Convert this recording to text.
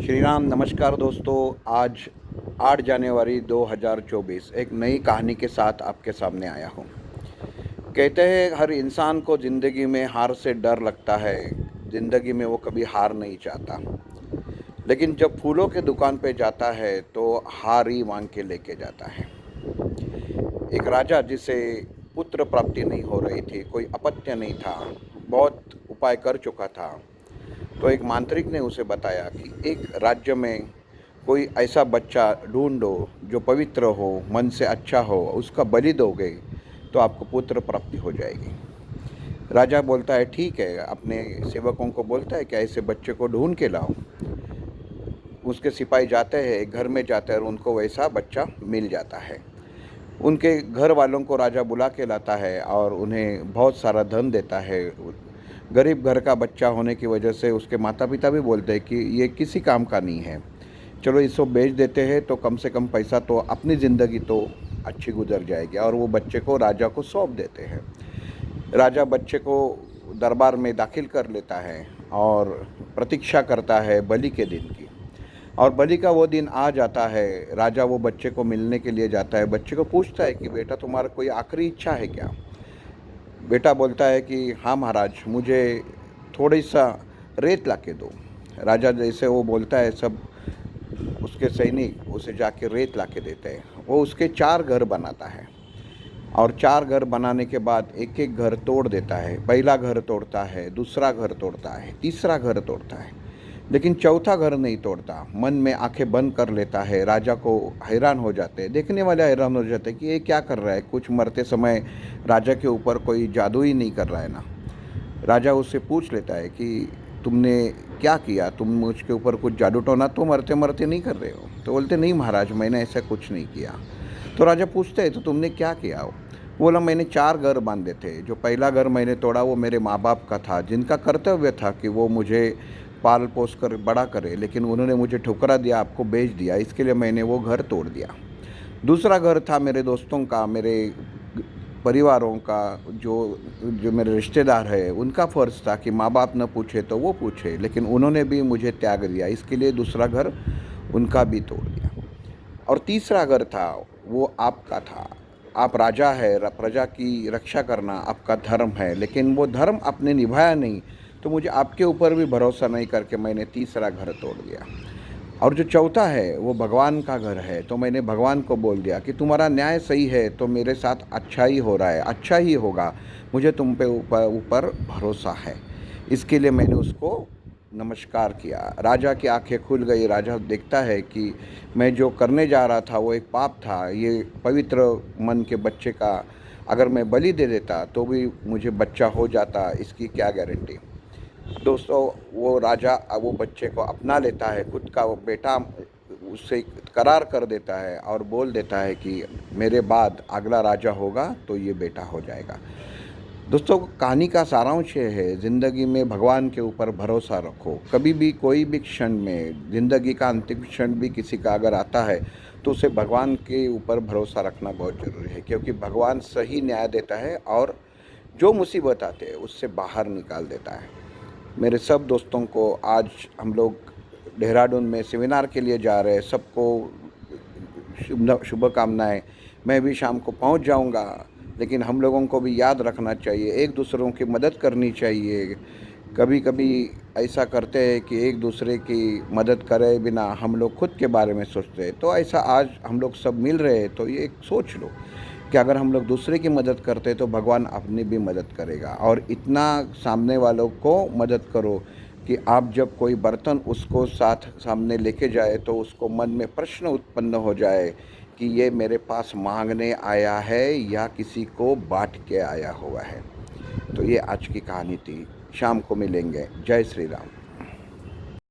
श्री राम। नमस्कार दोस्तों। आज 8 जनवरी 2024 एक नई कहानी के साथ आपके सामने आया हूँ। कहते हैं हर इंसान को ज़िंदगी में हार से डर लगता है। ज़िंदगी में वो कभी हार नहीं चाहता, लेकिन जब फूलों के दुकान पे जाता है तो हार ही मांग के लेके जाता है। एक राजा जिसे पुत्र प्राप्ति नहीं हो रही थी, कोई अपत्य नहीं था, बहुत उपाय कर चुका था। तो एक मांत्रिक ने उसे बताया कि एक राज्य में कोई ऐसा बच्चा ढूंढो जो पवित्र हो, मन से अच्छा हो, उसका बलि दोगे तो आपको पुत्र प्राप्ति हो जाएगी। राजा बोलता है ठीक है, अपने सेवकों को बोलता है कि ऐसे बच्चे को ढूंढ के लाओ। उसके सिपाही जाते हैं, एक घर में जाते हैं और उनको वैसा बच्चा मिल जाता है। उनके घर वालों को राजा बुला के लाता है और उन्हें बहुत सारा धन देता है। गरीब घर का बच्चा होने की वजह से उसके माता पिता भी बोलते हैं कि ये किसी काम का नहीं है, चलो इसको बेच देते हैं तो कम से कम पैसा तो अपनी ज़िंदगी तो अच्छी गुजर जाएगी। और वो बच्चे को राजा को सौंप देते हैं। राजा बच्चे को दरबार में दाखिल कर लेता है और प्रतीक्षा करता है बलि के दिन की। और बलि का वो दिन आ जाता है। राजा वो बच्चे को मिलने के लिए जाता है। बच्चे को पूछता है कि बेटा तुम्हारा कोई आखिरी इच्छा है क्या। बेटा बोलता है कि हाँ महाराज, मुझे थोड़ी सा रेत ला के दो। राजा जैसे वो बोलता है, सब उसके सैनिक उसे जाके रेत ला के देते हैं। वो उसके 4 घर बनाता है और 4 घर बनाने के बाद एक एक घर तोड़ देता है। पहला घर तोड़ता है, दूसरा घर तोड़ता है, तीसरा घर तोड़ता है, लेकिन चौथा घर नहीं तोड़ता। मन में आंखें बंद कर लेता है। राजा को हैरान हो जाते हैं, देखने वाले हैरान हो जाते हैं कि ये क्या कर रहा है। कुछ मरते समय राजा के ऊपर कोई जादू ही नहीं कर रहा है ना। राजा उससे पूछ लेता है कि तुमने क्या किया, तुम मुझके ऊपर कुछ जादू टोना तो मरते मरते नहीं कर रहे हो। तो बोलते नहीं महाराज, मैंने ऐसा कुछ नहीं किया। तो राजा पूछते हैं तो तुमने क्या किया हो। बोला मैंने 4 घर बांधे थे। जो पहला घर मैंने तोड़ा वो मेरे माँ बाप का था, जिनका कर्तव्य था कि वो मुझे पाल पोस कर बड़ा करे, लेकिन उन्होंने मुझे ठुकरा दिया, आपको बेच दिया, इसके लिए मैंने वो घर तोड़ दिया। दूसरा घर था मेरे दोस्तों का, मेरे परिवारों का, जो जो मेरे रिश्तेदार हैं उनका फ़र्ज़ था कि माँ बाप न पूछे तो वो पूछे, लेकिन उन्होंने भी मुझे त्याग दिया, इसके लिए दूसरा घर उनका भी तोड़ दिया। और तीसरा घर था वो आपका था। आप राजा है, प्रजा की रक्षा करना आपका धर्म है, लेकिन वो धर्म आपने निभाया नहीं, तो मुझे आपके ऊपर भी भरोसा नहीं करके मैंने तीसरा घर तोड़ दिया। और जो चौथा है वो भगवान का घर है, तो मैंने भगवान को बोल दिया कि तुम्हारा न्याय सही है तो मेरे साथ अच्छा ही हो रहा है, अच्छा ही होगा, मुझे तुम पे ऊपर भरोसा है। इसके लिए मैंने उसको नमस्कार किया। राजा की आंखें खुल गई। राजा देखता है कि मैं जो करने जा रहा था वो एक पाप था। ये पवित्र मन के बच्चे का अगर मैं बलि दे देता तो भी मुझे बच्चा हो जाता, इसकी क्या गारंटी। दोस्तों, वो राजा वो बच्चे को अपना लेता है, खुद का वो बेटा उससे करार कर देता है और बोल देता है कि मेरे बाद अगला राजा होगा तो ये बेटा हो जाएगा। दोस्तों, कहानी का सारांश ये है, ज़िंदगी में भगवान के ऊपर भरोसा रखो। कभी भी कोई भी क्षण में, ज़िंदगी का अंतिम क्षण भी किसी का अगर आता है तो उसे भगवान के ऊपर भरोसा रखना बहुत ज़रूरी है, क्योंकि भगवान सही न्याय देता है और जो मुसीबत आते हैं उससे बाहर निकाल देता है। मेरे सब दोस्तों को, आज हम लोग देहरादून में सेमिनार के लिए जा रहे हैं, सबको शुभकामनाएं। मैं भी शाम को पहुंच जाऊंगा, लेकिन हम लोगों को भी याद रखना चाहिए, एक दूसरों की मदद करनी चाहिए। कभी कभी ऐसा करते हैं कि एक दूसरे की मदद करे बिना हम लोग खुद के बारे में सोचते हैं। तो ऐसा आज हम लोग सब मिल रहे हैं तो ये एक सोच लो कि अगर हम लोग दूसरे की मदद करते तो भगवान अपनी भी मदद करेगा। और इतना सामने वालों को मदद करो कि आप जब कोई बर्तन उसको साथ सामने लेके जाए तो उसको मन में प्रश्न उत्पन्न हो जाए कि ये मेरे पास मांगने आया है या किसी को बांट के आया हुआ है। तो ये आज की कहानी थी। शाम को मिलेंगे। जय श्री राम।